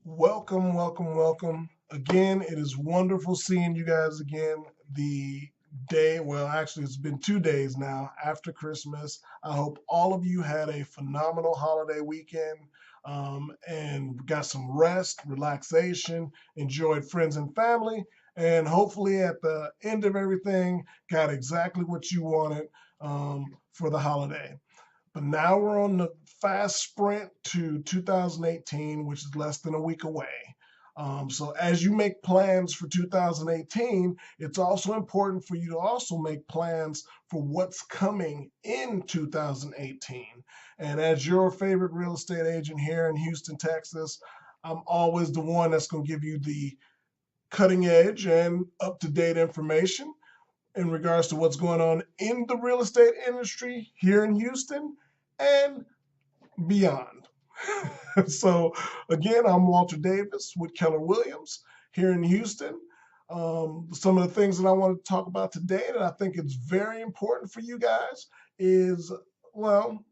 Welcome, welcome, welcome. Again, it is wonderful seeing you guys again. The actually, it's been 2 days now after Christmas. I hope all of you had a phenomenal holiday weekend and got some rest, relaxation, enjoyed friends and family, and hopefully at the end of everything, got exactly what you wanted for the holiday. But now we're on the fast sprint to 2018, which is less than a week away. So as you make plans for 2018, it's also important for you to also make plans for what's coming in 2018. And as your favorite real estate agent here in Houston, Texas, I'm always the one that's going to give you the cutting edge and up to date information in regards to what's going on in the real estate industry here in Houston and beyond. So, again, I'm Walter Davis with Keller Williams here in Houston. Some of the things that I want to talk about today that I think is very important for you guys is, well,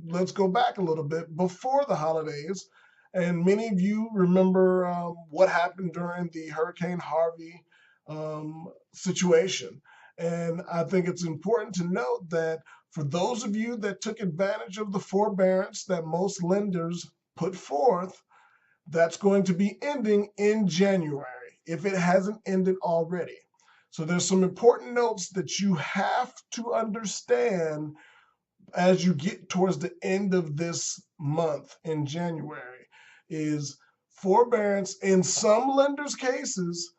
let's go back a little bit before the holidays. And many of you remember what happened during the Hurricane Harvey situation. And I think it's important to note that for those of you that took advantage of the forbearance that most lenders put forth, that's going to be ending in January if it hasn't ended already. So there's some important notes that you have to understand as you get towards the end of this month in January is forbearance in some lenders' cases,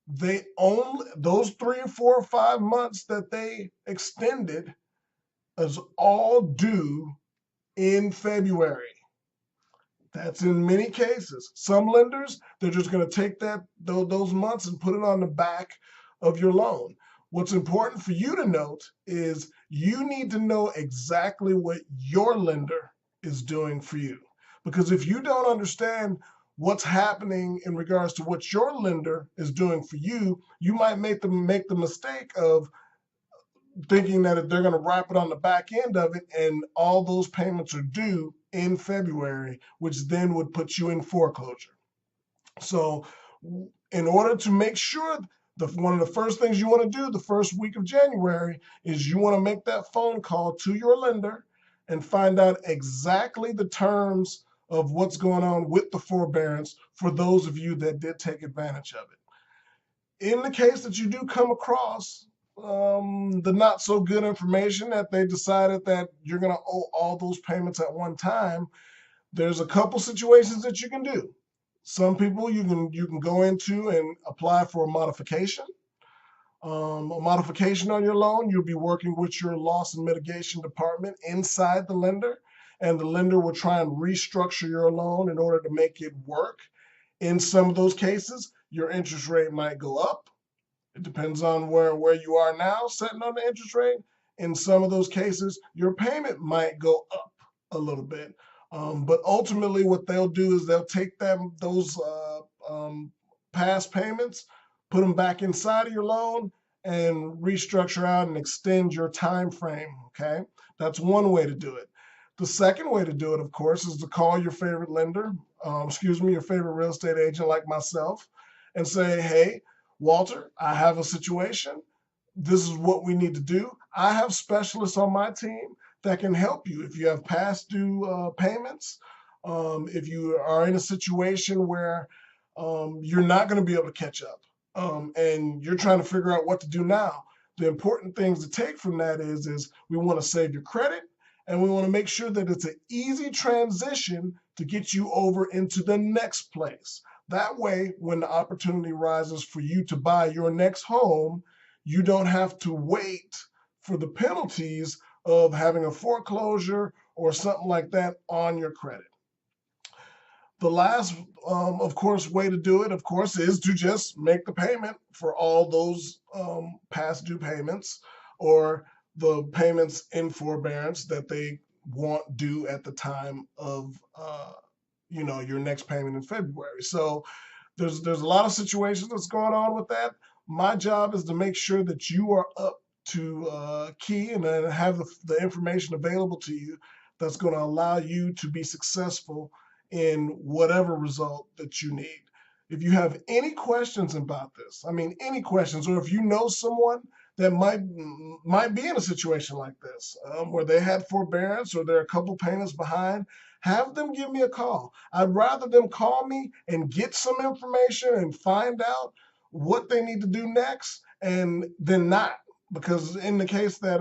they only those 3 or 4 or 5 months that they extended is all due in February. That's in many cases. Some lenders, they're just going to take those months and put it on the back of your loan. What's important for you to note is you need to know exactly what your lender is doing for you. Because if you don't understand what's happening in regards to what your lender is doing for you, you might make the mistake of thinking that they're going to wrap it on the back end of it and all those payments are due in February, which then would put you in foreclosure. So, in order to make sure, one of the first things you want to do the first week of January is you want to make that phone call to your lender and find out exactly the terms of what's going on with the forbearance for those of you that did take advantage of it. In the case that you do come across the not so good information that they decided that you're going to owe all those payments at one time, there's a couple situations that you can do. Some people you can go into and apply for a modification on your loan. You'll be working with your loss and mitigation department inside the lender, and the lender will try and restructure your loan in order to make it work. In some of those cases, your interest rate might go up. It depends on where you are now, setting on the interest rate. In some of those cases, your payment might go up a little bit. But ultimately, what they'll do is they'll take those past payments, put them back inside of your loan, and restructure out and extend your time frame. Okay, that's one way to do it. The second way to do it, of course, is to call your favorite lender, your favorite real estate agent like myself, and say, hey, Walter, I have a situation. This is what we need to do. I have specialists on my team that can help you if you have past due payments. If you are in a situation where you're not going to be able to catch up and you're trying to figure out what to do now, the important things to take from that is we want to save your credit and we want to make sure that it's an easy transition to get you over into the next place. That way, when the opportunity rises for you to buy your next home, you don't have to wait for the penalties of having a foreclosure or something like that on your credit. The last, of course, way to do it, of course, is to just make the payment for all those past due payments or the payments in forbearance that they want due at the time of your next payment in February. So there's a lot of situations that's going on with that. My job is to make sure that you are up to key and then have the information available to you that's going to allow you to be successful in whatever result that you need. If you have any questions about this, I mean, any questions, or if you know someone that might be in a situation like this, where they had forbearance or they're a couple payments behind, have them give me a call. I'd rather them call me and get some information and find out what they need to do next, and than not. Because in the case that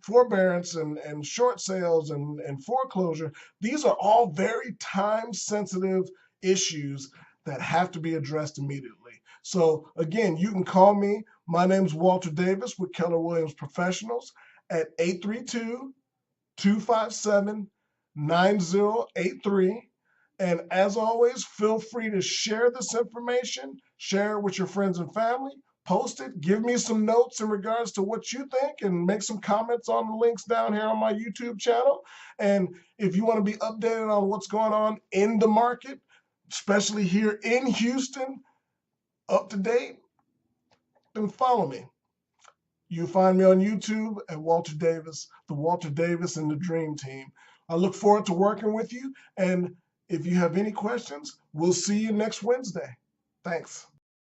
forbearance and short sales and foreclosure, these are all very time sensitive issues that have to be addressed immediately. So again, you can call me. My name's Walter Davis with Keller Williams Professionals at 832-257-9083. And as always, feel free to share this information, share it with your friends and family, post it, give me some notes in regards to what you think, and make some comments on the links down here on my YouTube channel. And if you want to be updated on what's going on in the market, especially here in Houston, up to date, then follow me. You find me on YouTube at Walter Davis, the Walter Davis and the Dream Team. I look forward to working with you. And if you have any questions, we'll see you next Wednesday. Thanks.